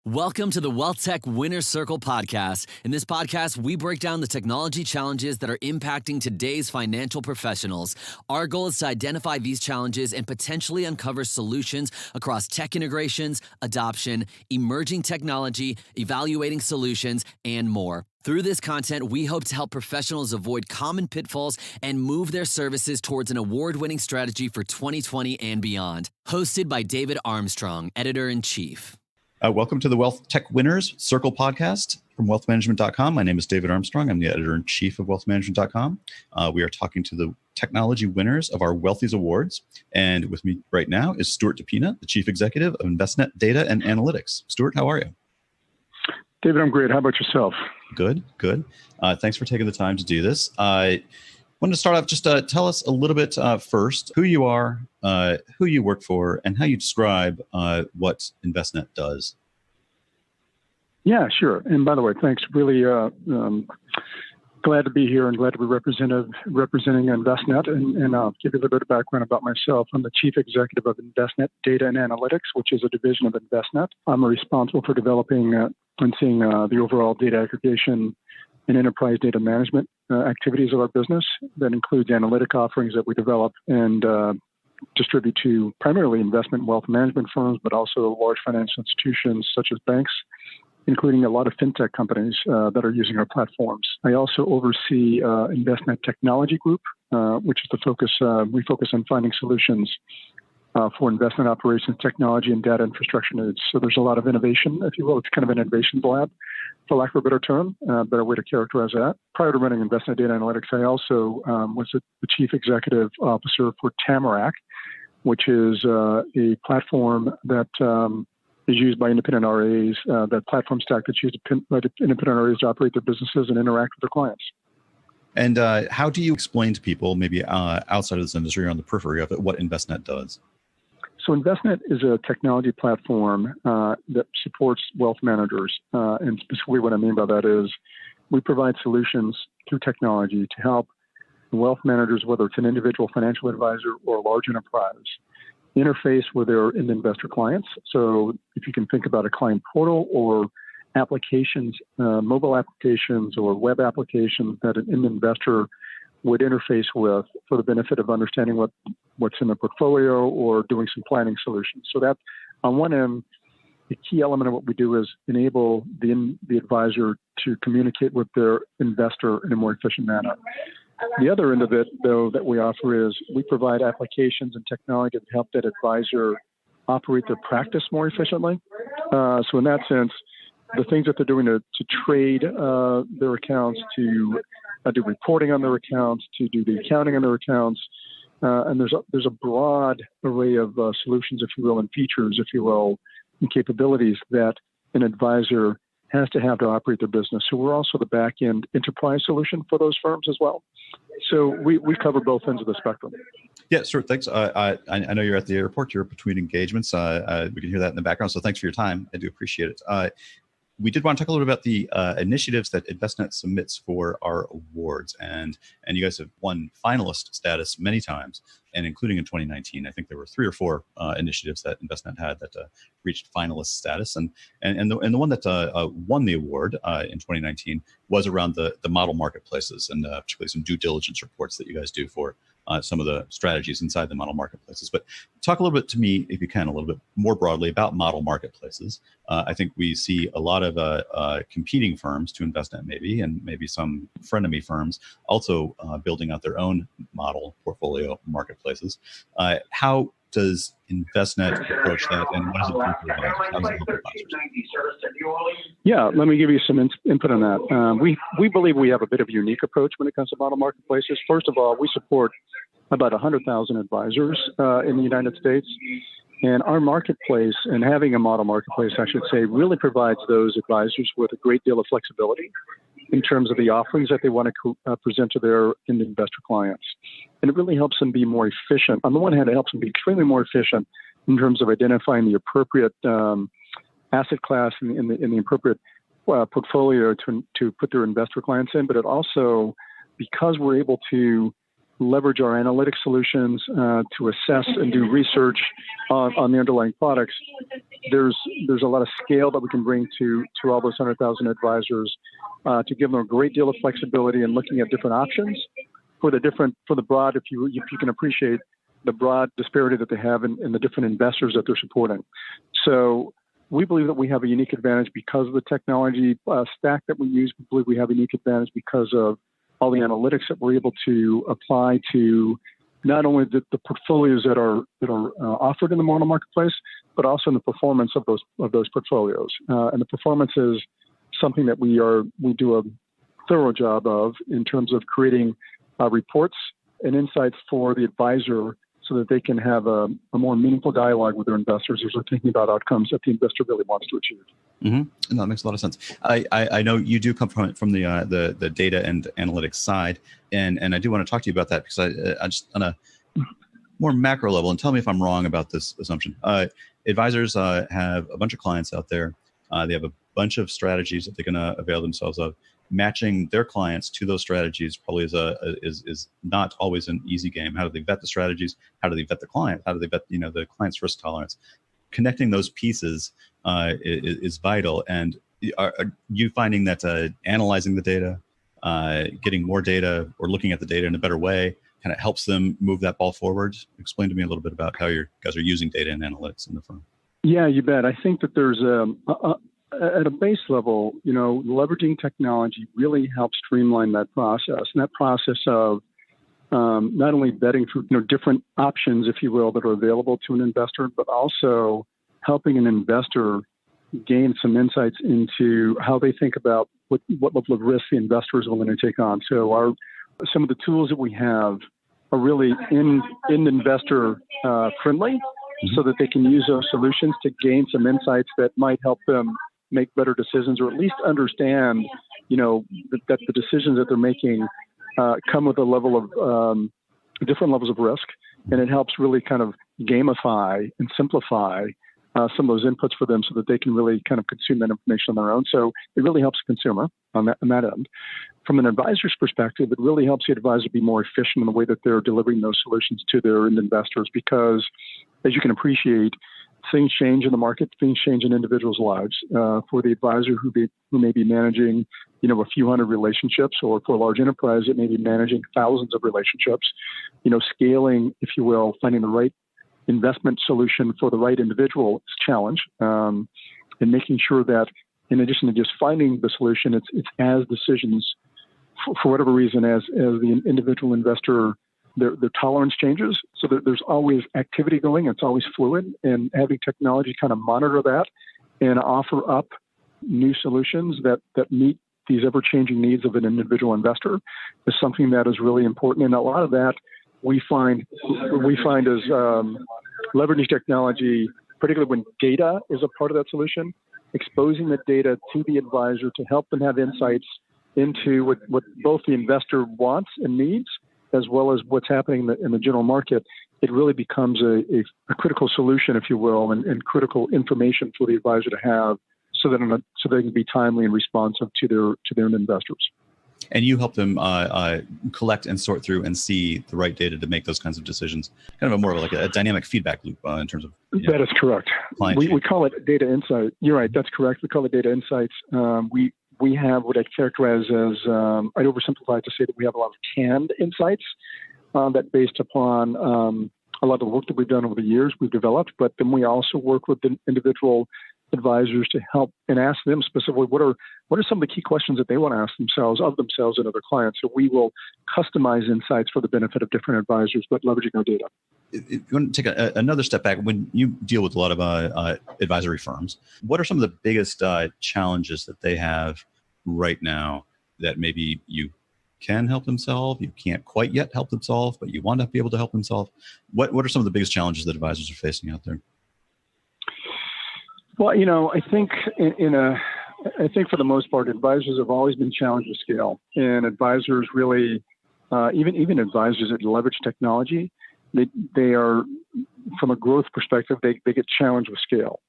Welcome to the Wealth Tech Winner's Circle podcast. In this podcast, we break down the technology challenges that are impacting today's financial professionals. Our goal is to identify these challenges and potentially uncover solutions across tech integrations, adoption, emerging technology, evaluating solutions, and more. Through this content, we hope to help professionals avoid common pitfalls and move their services towards an award-winning strategy for 2020 and beyond. Hosted by David Armstrong, Editor-in-Chief. Welcome to the Wealth Tech Winners Circle podcast from wealthmanagement.com. My name is David Armstrong. I'm the editor-in-chief of wealthmanagement.com. We are talking to the technology winners of our Wealthies Awards. And with me right now is Stuart DePina, the chief executive of Envestnet Data and Analytics. Stuart, how are you? David, I'm great. How about yourself? Good. Thanks for taking the time to do this. I wanted to start off, just tell us a little bit first who you are, who you work for, and how you describe what Envestnet does. Yeah, sure. And by the way, thanks. Really glad to be here and glad to be representing Envestnet. And I'll give you a little bit of background about myself. I'm the chief executive of Envestnet Data and Analytics, which is a division of Envestnet. I'm responsible for developing and seeing the overall data aggregation and enterprise data management activities of our business. That includes analytic offerings that we develop and distribute to primarily investment wealth management firms, but also large financial institutions such as banks, including a lot of fintech companies that are using our platforms. I also oversee Envestnet Technology Group, which is the focus. We focus on finding solutions for investment operations, technology, and data infrastructure needs. So there's a lot of innovation, if you will. It's kind of an innovation lab, for lack of a better term, better way to characterize that. Prior to running Envestnet Data Analytics, I also was the chief executive officer for Tamarac, which is a platform that is used by independent RAs, that platform stack that's used by independent RAs to operate their businesses and interact with their clients. And how do you explain to people, maybe outside of this industry or on the periphery of it, what Envestnet does? So Envestnet is a technology platform that supports wealth managers. And specifically what I mean by that is we provide solutions through technology to help wealth managers, whether it's an individual financial advisor or a large enterprise, interface with their end investor clients. So if you can think about a client portal or applications, mobile applications or web applications that an end investor would interface with for the benefit of understanding what's in the portfolio or doing some planning solutions. So that on one end, the key element of what we do is enable the advisor to communicate with their investor in a more efficient manner. The other end of it, though, that we offer is we provide applications and technology to help that advisor operate their practice more efficiently. So in that sense, the things that they're doing to trade their accounts, to do reporting on their accounts, to do the accounting on their accounts, and there's a broad array of solutions, if you will, and features, if you will, and capabilities that an advisor has to have to operate their business. So we're also the back-end enterprise solution for those firms as well. So we cover both ends of the spectrum. Yeah, sure. Thanks. I know you're at the airport. You're between engagements. We can hear that in the background. So thanks for your time. I do appreciate it. We did want to talk a little bit about the initiatives that Envestnet submits for our awards. And you guys have won finalist status many times, and including in 2019. I think there were 3 or 4 initiatives that Envestnet had that reached finalist status. And the one that won the award in 2019 was around the model marketplaces, and particularly some due diligence reports that you guys do for some of the strategies inside the model marketplaces. But talk a little bit to me, if you can, a little bit more broadly about model marketplaces. I think we see a lot of competing firms to Envestnet and maybe some frenemy firms also building out their own model portfolio marketplaces. How does Envestnet approach that, and what does it do for advisors? How does it help advisors? Yeah, let me give you some input on that. We believe we have a bit of a unique approach when it comes to model marketplaces. First of all, we support about 100,000 advisors in the United States. And our marketplace, and having a model marketplace, I should say, really provides those advisors with a great deal of flexibility in terms of the offerings that they want to present to their end investor clients. And it really helps them be more efficient. On the one hand, it helps them be extremely more efficient in terms of identifying the appropriate asset class and the appropriate portfolio to put their investor clients in. But it also, because we're able to leverage our analytics solutions to assess and do research on the underlying products, there's a lot of scale that we can bring to all those 100,000 advisors to give them a great deal of flexibility in looking at different options for the broad, if you can appreciate the broad disparity that they have in the different investors that they're supporting. So we believe that we have a unique advantage because of the technology stack that we use. We believe we have a unique advantage because of all the analytics that we're able to apply to not only the portfolios that are offered in the model marketplace, but also in the performance of those portfolios. And the performance is something that we do a thorough job of in terms of creating reports and insights for the advisor, so that they can have a more meaningful dialogue with their investors as they're thinking about outcomes that the investor really wants to achieve. Mm-hmm. No, that makes a lot of sense. I know you do come from the data and analytics side, and I do want to talk to you about that because I just on a more macro level, and tell me if I'm wrong about this assumption. Advisors have a bunch of clients out there. They have a bunch of strategies that they're going to avail themselves of. Matching their clients to those strategies probably is not always an easy game. How do they vet the strategies? How do they vet the client? How do they vet the client's risk tolerance? Connecting those pieces is vital. And are you finding that analyzing the data, getting more data, or looking at the data in a better way kind of helps them move that ball forward? Explain to me a little bit about how you guys are using data and analytics in the firm. Yeah, you bet. I think that there's at a base level, leveraging technology really helps streamline that process. And that process of not only vetting through different options, if you will, that are available to an investor, but also helping an investor gain some insights into how they think about what level of risk the investor is willing to take on. So some of the tools that we have are really in investor friendly, so that they can use those solutions to gain some insights that might help them make better decisions, or at least understand, that the decisions that they're making come with a level of different levels of risk, and it helps really kind of gamify and simplify some of those inputs for them, so that they can really kind of consume that information on their own. So it really helps the consumer on that end. From an advisor's perspective, it really helps the advisor be more efficient in the way that they're delivering those solutions to their end investors, because as you can appreciate, things change in the market, things change in individuals' lives. For the advisor who may be managing, a few hundred relationships, or for a large enterprise that may be managing thousands of relationships, scaling, if you will, finding the right investment solution for the right individual is a challenge. And making sure that in addition to just finding the solution, it's as decisions, for whatever reason, as the individual investor, their tolerance changes. So there's always activity going. It's always fluid, and having technology kind of monitor that and offer up new solutions that meet these ever-changing needs of an individual investor is something that is really important. And a lot of that we find is leveraging technology, particularly when data is a part of that solution, exposing the data to the advisor to help them have insights into what both the investor wants and needs, as well as what's happening in the general market. It really becomes a critical solution, if you will, and critical information for the advisor to have, so that they can be timely and responsive to their investors. And you help them collect and sort through and see the right data to make those kinds of decisions. Kind of more of like a dynamic feedback loop in terms of. That is correct. We call it data insight. You're right. That's correct. We call it data insights. We have what I characterize as, I'd oversimplify to say that we have a lot of canned insights that based upon a lot of the work that we've done over the years, we've developed, but then we also work with the individual advisors to help and ask them specifically what are some of the key questions that they want to ask themselves and other clients. So we will customize insights for the benefit of different advisors, but leveraging our data. If you want to take another step back, when you deal with a lot of advisory firms, what are some of the biggest challenges that they have right now that maybe you can help them solve, you can't quite yet help them solve, but you want to be able to help them solve? What are some of the biggest challenges that advisors are facing out there? Well, I think I think for the most part, advisors have always been challenged with scale, and advisors really, even advisors that leverage technology, they are, from a growth perspective, they get challenged with scale.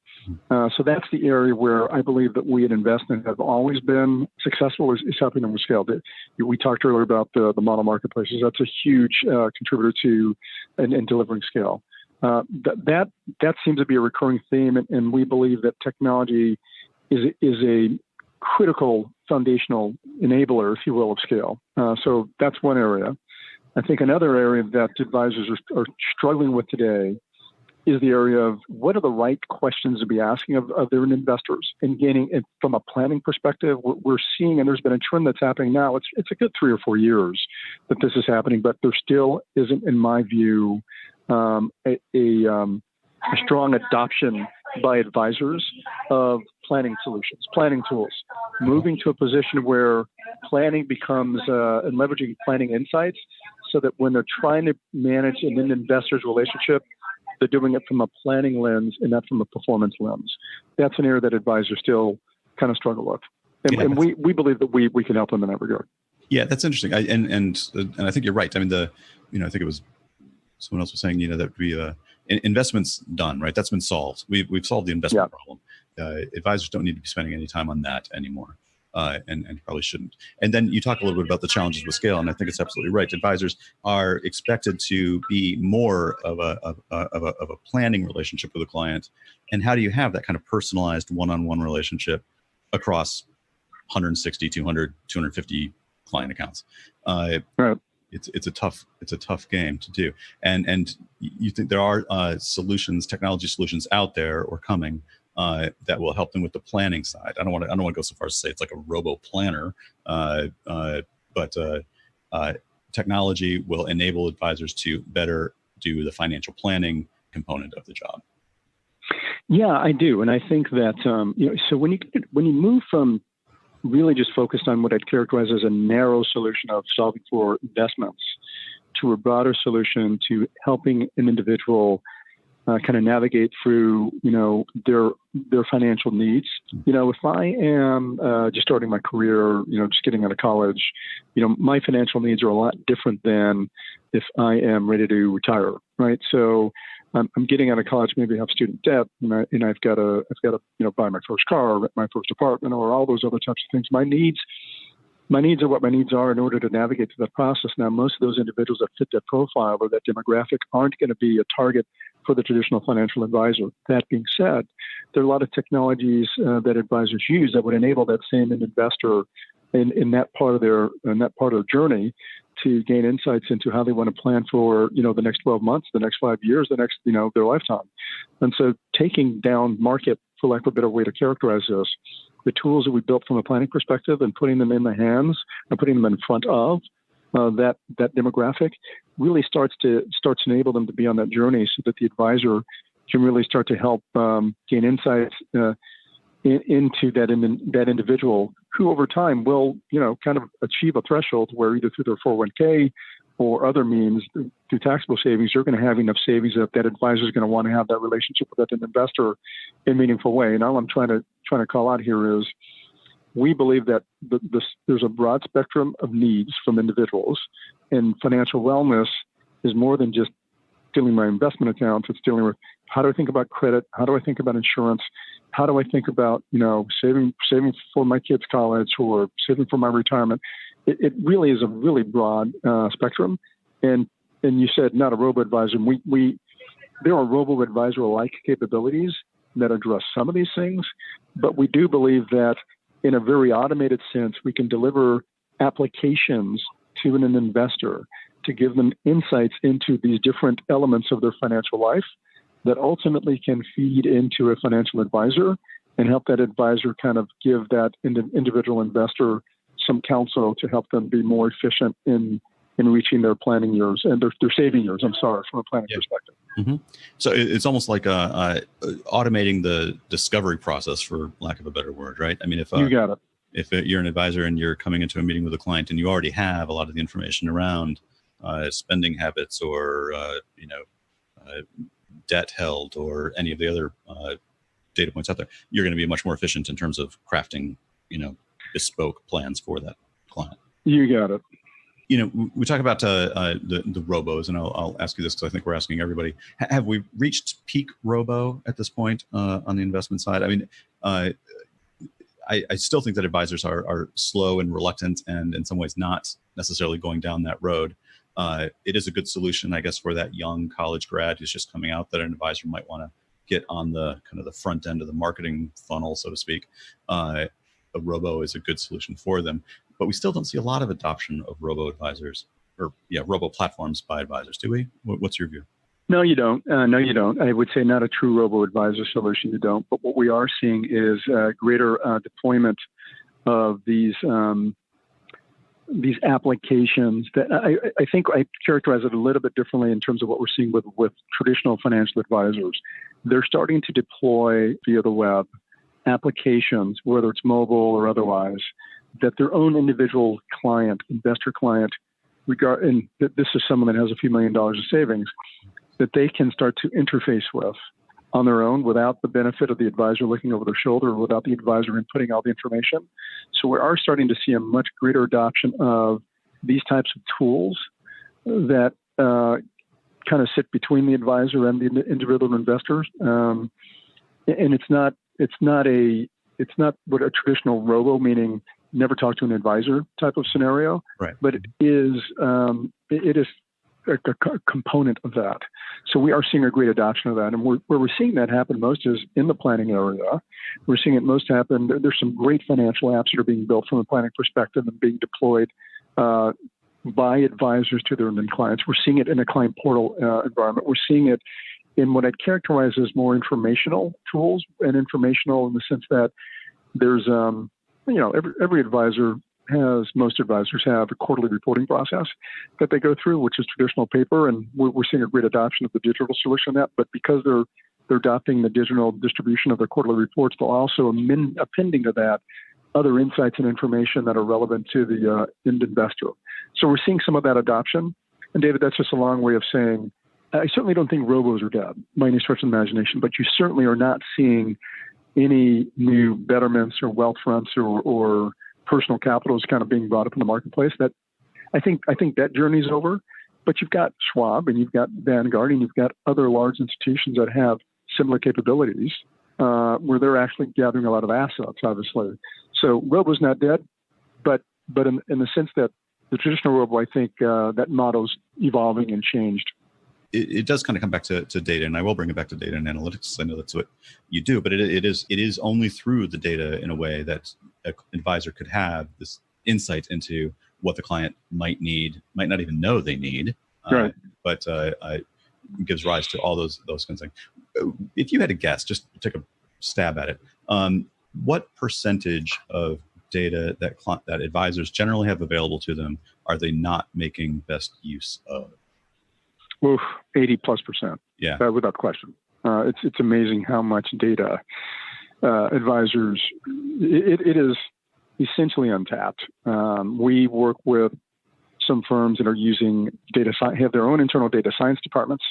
So that's the area where I believe that we at Envestnet have always been successful is helping them with scale. We talked earlier about the model marketplaces. That's a huge contributor to in delivering scale. That seems to be a recurring theme, and we believe that technology is a critical foundational enabler, if you will, of scale. So that's one area. I think another area that advisors are struggling with today is the area of what are the right questions to be asking of their investors and gaining it from a planning perspective. We're seeing, and there's been a trend that's happening now. It's a good 3 or 4 years that this is happening, but there still isn't, in my view, a strong adoption by advisors of planning solutions, planning tools, moving to a position where planning becomes and leveraging planning insights so that when they're trying to manage an investor's relationship, they're doing it from a planning lens and not from a performance lens. That's an area that advisors still kind of struggle with. And we believe that we can help them in that regard. Yeah, that's interesting. And I think you're right. I mean, I think it was someone else was saying, that we investments done, right? That's been solved. We've solved the investment problem. Advisors don't need to be spending any time on that anymore. And probably shouldn't. And then you talk a little bit about the challenges with scale, and I think it's absolutely right. Advisors are expected to be more of a planning relationship with a client. And how do you have that kind of personalized one-on-one relationship across 160, 200, 250 client accounts? Right. It's a tough game to do. And you think there are technology solutions out there or coming that will help them with the planning side. I don't want to go so far as to say it's like a Robo planner, but technology will enable advisors to better do the financial planning component of the job. Yeah, I do, and I think that so when you move from really just focused on what I'd characterize as a narrow solution of solving for investments to a broader solution to helping an individual kind of navigate through, their financial needs. If I am just starting my career, just getting out of college, my financial needs are a lot different than if I am ready to retire, right? So I'm getting out of college, maybe I have student debt, and I've got to buy my first car, rent my first apartment, or all those other types of things. My needs are what my needs are in order to navigate through that process. Now, most of those individuals that fit that profile or that demographic aren't going to be a target for the traditional financial advisor. That being said, there are a lot of technologies that advisors use that would enable that same investor in that part of their journey to gain insights into how they want to plan for the next 12 months, the next 5 years, the next their lifetime. And so, taking down market, for lack of a better way to characterize this, the tools that we built from a planning perspective and putting them in the hands and putting them in front of that demographic really starts to enable them to be on that journey so that the advisor can really start to help gain insights into that individual who over time will, kind of achieve a threshold where either through their 401k or other means through taxable savings, you're going to have enough savings that advisor is going to want to have that relationship with that investor in a meaningful way. And all I'm trying to call out here is we believe that there's a broad spectrum of needs from individuals, and financial wellness is more than just dealing my investment accounts. It's dealing with how do I think about credit? How do I think about insurance? How do I think about, saving for my kids' college or saving for my retirement? It really is a really broad spectrum. And you said not a robo-advisor. There are robo-advisor-like capabilities that address some of these things, but we do believe that in a very automated sense, we can deliver applications to an investor to give them insights into these different elements of their financial life that ultimately can feed into a financial advisor and help that advisor kind of give that individual investor some counsel to help them be more efficient in reaching their planning years and their saving years, from a planning perspective. Mm-hmm. So it's almost like automating the discovery process, for lack of a better word, right? I mean, you got it. If you're an advisor and you're coming into a meeting with a client and you already have a lot of the information around spending habits or debt held or any of the other data points out there, you're going to be much more efficient in terms of crafting, bespoke plans for that client. You got it. We talk about the robos, and I'll ask you this because I think we're asking everybody: have we reached peak robo at this point on the investment side? I mean, I still think that advisors are slow and reluctant, and in some ways not necessarily going down that road. It is a good solution, I guess, for that young college grad who's just coming out that an advisor might want to get on the kind of the front end of the marketing funnel, so to speak. A robo is a good solution for them. But we still don't see a lot of adoption of robo-advisors or robo platforms by advisors, do we? What's your view? No, you don't. No, you don't. I would say not a true robo-advisor solution. You don't. But what we are seeing is greater deployment of these applications that I think I characterize it a little bit differently in terms of what we're seeing with traditional financial advisors. They're starting to deploy via the web applications, whether it's mobile or otherwise, that their own individual client, investor client, and this is someone that has a few $1 million of savings, that they can start to interface with on their own without the benefit of the advisor looking over their shoulder, or without the advisor inputting all the information. So we are starting to see a much greater adoption of these types of tools that kind of sit between the advisor and the individual investors. And it's not what a traditional robo, meaning never talk to an advisor type of scenario, right? But it is a component of that. So we are seeing a great adoption of that. And where we're seeing that happen most is in the planning area. We're seeing it most happen. There's some great financial apps that are being built from a planning perspective and being deployed by advisors to their end clients. We're seeing it in a client portal environment. We're seeing it in what I'd characterize as more informational tools, and informational in the sense that there's, most advisors have a quarterly reporting process that they go through, which is traditional paper, and we're seeing a great adoption of the digital solution of that. But because they're adopting the digital distribution of their quarterly reports, they'll also appending to that other insights and information that are relevant to the end investor. So we're seeing some of that adoption. And David, that's just a long way of saying, I certainly don't think robos are dead by any stretch of the imagination, but you certainly are not seeing any new betterments or wealth fronts or personal capital is kind of being brought up in the marketplace. That I think that journey is over. But you've got Schwab and you've got Vanguard and you've got other large institutions that have similar capabilities where they're actually gathering a lot of assets, obviously. So Robo's not dead, but in the sense that the traditional Robo, I think that model's evolving and changed. It does kind of come back to data, and I will bring it back to data and analytics. I know that's what you do, but it is only through the data in a way that an advisor could have this insight into what the client might need, might not even know they need, right. But gives rise to all those kinds of things. If you had to guess, just take a stab at it, what percentage of data that advisors generally have available to them are they not making best use of? 80+%. Yeah, without question. It's amazing how much data advisors. It is essentially untapped. We work with some firms that are using data science, have their own internal data science departments,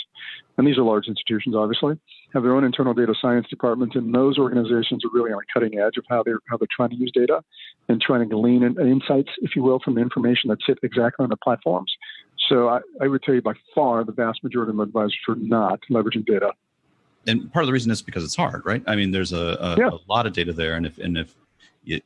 and these are large institutions, obviously, have their own internal data science departments, and those organizations are really on a cutting edge of how they're trying to use data and trying to glean insights, if you will, from the information that sit exactly on the platforms. So I would tell you by far the vast majority of advisors are not leveraging data. And part of the reason is because it's hard, right? I mean, there's a lot of data there, and if you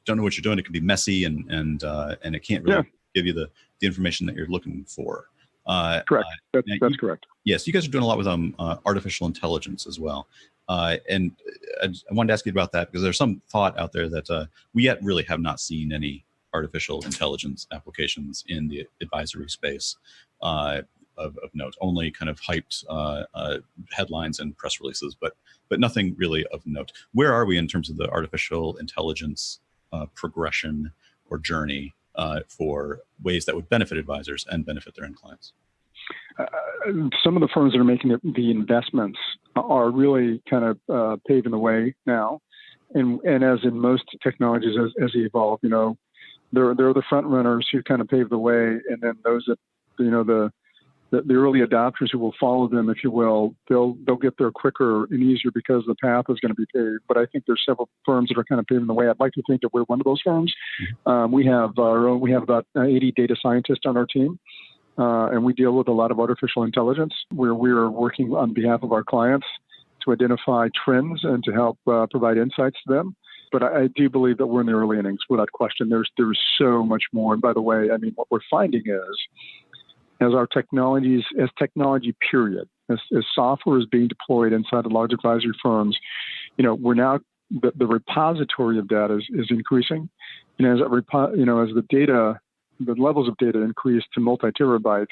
don't know what you're doing, it can be messy and it can't really give you the information that you're looking for. Correct. That's correct. Yes, you guys are doing a lot with artificial intelligence as well. And I wanted to ask you about that because there's some thought out there that we yet really have not seen any artificial intelligence applications in the advisory space of note. Only kind of hyped headlines and press releases, but nothing really of note. Where are we in terms of the artificial intelligence progression or journey for ways that would benefit advisors and benefit their end clients? Some of the firms that are making the investments are really kind of paving the way now. And as in most technologies, as they evolve, they're the front runners who kind of pave the way, and then those that, the the early adopters who will follow them, if you will, they'll get there quicker and easier because the path is going to be paved. But I think there's several firms that are kind of paving the way. I'd like to think that we're one of those firms. We have about 80 data scientists on our team, and we deal with a lot of artificial intelligence, where we're working on behalf of our clients to identify trends and to help provide insights to them. But I do believe that we're in the early innings, without question. There's so much more. And by the way, I mean, what we're finding is, as technology period, as software is being deployed inside of large advisory firms, we're now, the repository of data is increasing. And as the levels of data increase to multi-terabytes,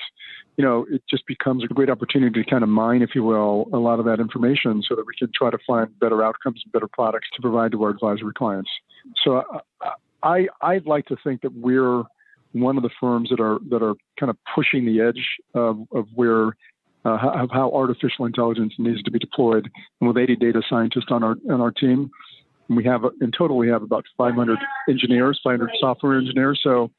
it just becomes a great opportunity to kind of mine, if you will, a lot of that information so that we can try to find better outcomes and better products to provide to our advisory clients. So I'd like to think that we're one of the firms that are kind of pushing the edge of where how artificial intelligence needs to be deployed. And with 80 data scientists on our team, we have in total about 500 engineers, 500 software engineers. So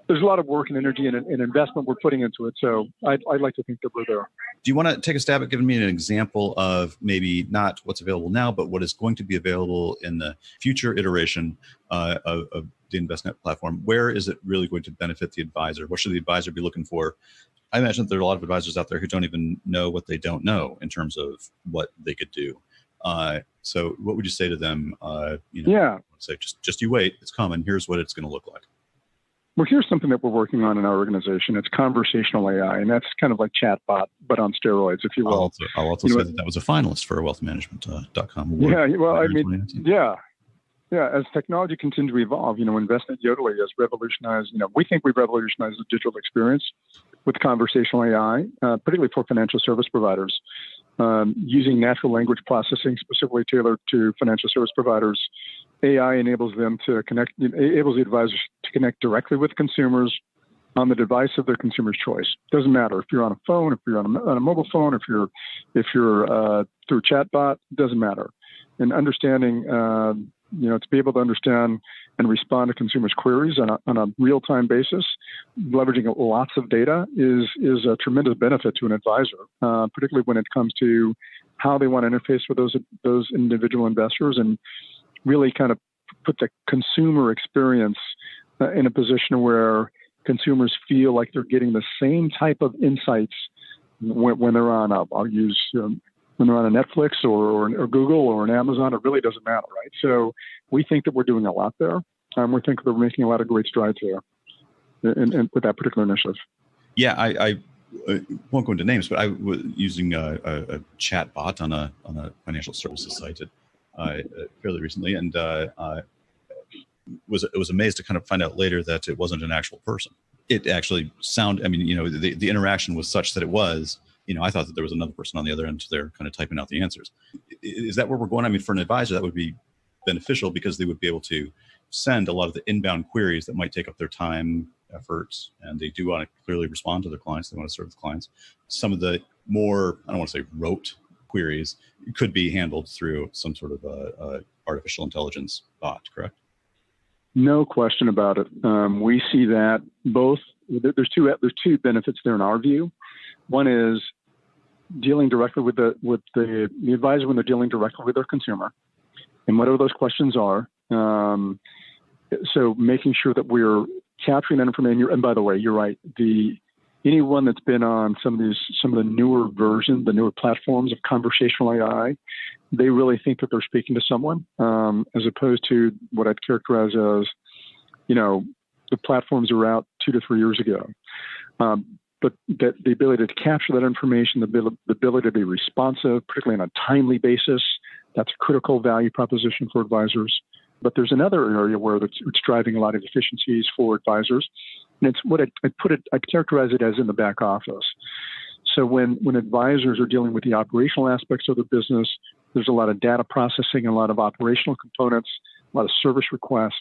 there's a lot of work and energy and investment we're putting into it. So I'd like to think that we're there. Do you want to take a stab at giving me an example of maybe not what's available now, but what is going to be available in the future iteration of the Envestnet platform? Where is it really going to benefit the advisor? What should the advisor be looking for? I imagine that there are a lot of advisors out there who don't even know what they don't know in terms of what they could do. So what would you say to them? Say, just you wait, it's coming. Here's what it's going to look like. Well, here's something that we're working on in our organization. It's conversational AI, and that's kind of like Chatbot, but on steroids, if you will. I'll also say that was a finalist for a wealthmanagement.com award. Yeah, well, I mean, yeah. As technology continues to evolve, Envestnet Yodlee has revolutionized, we think we've revolutionized the digital experience with conversational AI, particularly for financial service providers, using natural language processing specifically tailored to financial service providers. AI enables them to enables the advisors to connect directly with consumers on the device of their consumer's choice. Doesn't matter if you're on a phone, if you're on a mobile phone, if you're through Chatbot, doesn't matter. And understanding, to be able to understand and respond to consumers' queries on a real-time basis, leveraging lots of data is a tremendous benefit to an advisor, particularly when it comes to how they want to interface with those individual investors and really kind of put the consumer experience in a position where consumers feel like they're getting the same type of insights when they're on, when they're on a Netflix or Google or an Amazon. It really doesn't matter, right? So we think that we're doing a lot there. We think that we're making a lot of great strides there and with that particular initiative. Yeah, I won't go into names, but I was using a chat bot on a financial services site fairly recently, and was amazed to kind of find out later that it wasn't an actual person. It actually the interaction was such that it was, I thought that there was another person on the other end there kind of typing out the answers. Is that where we're going? I mean, for an advisor, that would be beneficial because they would be able to send a lot of the inbound queries that might take up their time, efforts, and they do want to clearly respond to their clients. They want to serve the clients. Some of the more, I don't want to say rote queries could be handled through some sort of artificial intelligence bot, correct? No question about it. We see that both. There's two benefits there in our view. One is dealing directly with the advisor when they're dealing directly with their consumer, and whatever those questions are. So making sure that we're capturing that information. And by the way, you're right. Anyone that's been on some of the newer versions, the newer platforms of conversational AI, they really think that they're speaking to someone, as opposed to what I'd characterize as, the platforms are out 2 to 3 years ago. But that the ability to capture that information, the ability to be responsive, particularly on a timely basis, that's a critical value proposition for advisors. But there's another area where it's driving a lot of efficiencies for advisors. And it's what I'd characterize it as in the back office. So when advisors are dealing with the operational aspects of their business, there's a lot of data processing, a lot of operational components, a lot of service requests,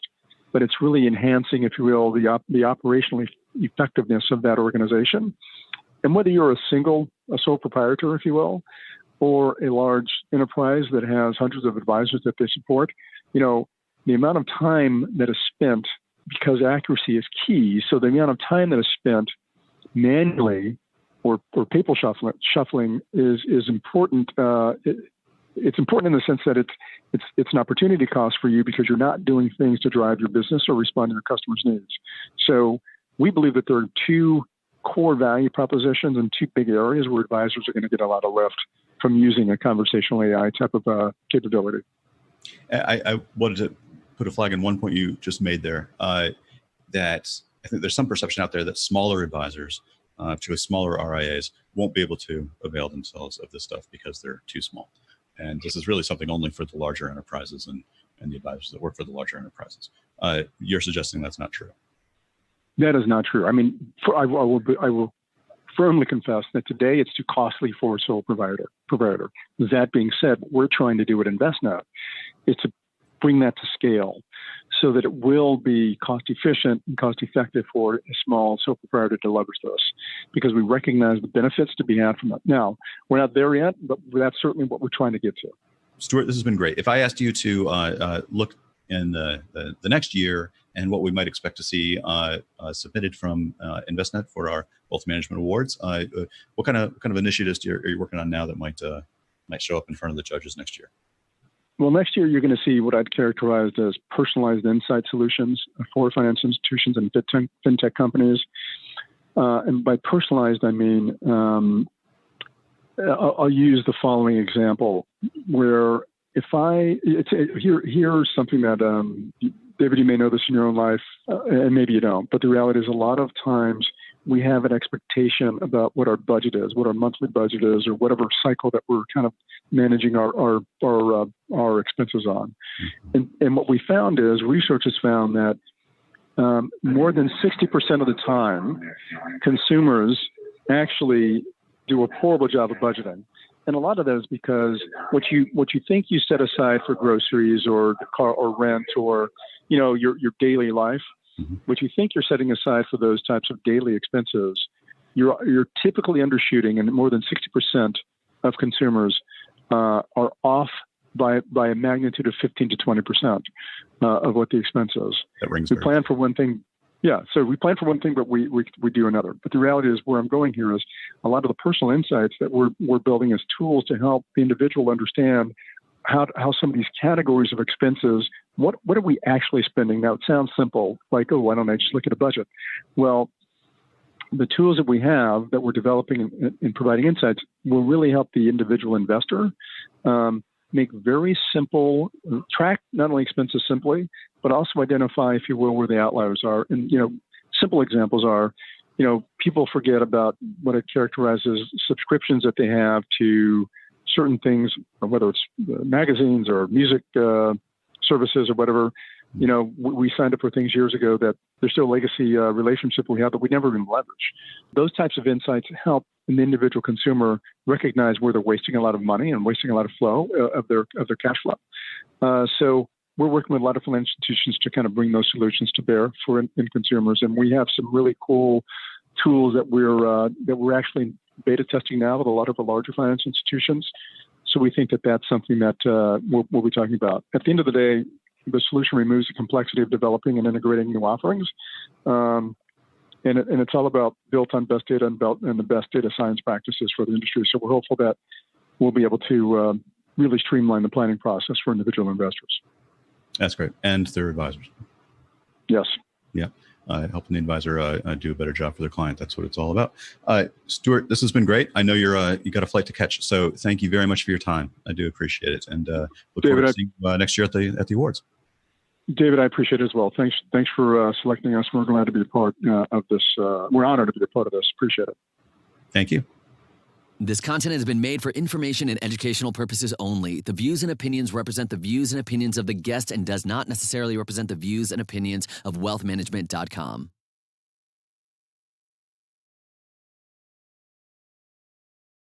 but it's really enhancing, if you will, the operational effectiveness of that organization. And whether you're a sole proprietor, if you will, or a large enterprise that has hundreds of advisors that they support, the amount of time that is spent, because accuracy is key, so the amount of time that is spent manually paper shuffling is important. It's important in the sense that it's an opportunity cost for you because you're not doing things to drive your business or respond to your customers' needs. So we believe that there are two core value propositions and two big areas where advisors are going to get a lot of lift from using a conversational AI type of capability. I wanted to put a flag in one point you just made there, that I think there's some perception out there that smaller advisors, particularly smaller RIAs, won't be able to avail themselves of this stuff because they're too small. And this is really something only for the larger enterprises and the advisors that work for the larger enterprises. You're suggesting that's not true. That is not true. I mean, I will firmly confess that today it's too costly for a sole provider. That being said, what we're trying to do at Envestnet is to bring that to scale so that it will be cost efficient and cost effective for a small sole proprietor to leverage this, because we recognize the benefits to be had from it. Now, we're not there yet, but that's certainly what we're trying to get to. Stuart, this has been great. If I asked you to look in the next year and what we might expect to see submitted from Envestnet for our Wealth Management Awards, what kind of initiatives are you working on now that might show up in front of the judges next year? Well, next year you're going to see what I'd characterize as personalized insight solutions for financial institutions and fintech companies. And by personalized, I mean, I'll use the following example, where here's something that, David, you may know this in your own life, and maybe you don't, but the reality is a lot of times we have an expectation about what our budget is, what our monthly budget is, or whatever cycle that we're kind of managing our expenses on. And what we found is research has found that more than 60% of the time, consumers actually do a horrible job of budgeting. And a lot of that is because what you think you set aside for groceries or the car or rent or, your daily life, what you think you're setting aside for those types of daily expenses, you're typically undershooting, and more than 60% of consumers are off by a magnitude of 15 to 20% of what the expense is. That rings. We plan for one thing. Yeah, so we plan for one thing, but we do another. But the reality is, where I'm going here is a lot of the personal insights that we're building as tools to help the individual understand how some of these categories of expenses, what are we actually spending? Now, it sounds simple, like, oh, why don't I just look at a budget? Well, the tools that we have that we're developing and providing insights will really help the individual investor make very simple, track not only expenses simply, but also identify, if you will, where the outliers are. And, simple examples are, people forget about what it characterizes subscriptions that they have to certain things, whether it's magazines or music services or whatever. We signed up for things years ago that there's still a legacy relationship we have that we never even leverage. Those types of insights help an individual consumer recognize where they're wasting a lot of money and wasting a lot of flow of their cash flow. So we're working with a lot of financial institutions to kind of bring those solutions to bear for in consumers, and we have some really cool tools that we're actually beta testing now with a lot of the larger financial institutions. So we think that that's something that we'll be talking about. At the end of the day, the solution removes the complexity of developing and integrating new offerings. And it's all about built on best data and the best data science practices for the industry. So we're hopeful that we'll be able to really streamline the planning process for individual investors. That's great. And their advisors. Yes. Yeah. Helping the advisor do a better job for their client. That's what it's all about. Stuart, this has been great. I know you got a flight to catch, so thank you very much for your time. I do appreciate it, and look forward to seeing you next year at the awards. David, I appreciate it as well. Thanks for selecting us. We're glad to be a part of this. We're honored to be a part of this. Appreciate it. Thank you. This content has been made for information and educational purposes only. The views and opinions represent the views and opinions of the guest and does not necessarily represent the views and opinions of wealthmanagement.com.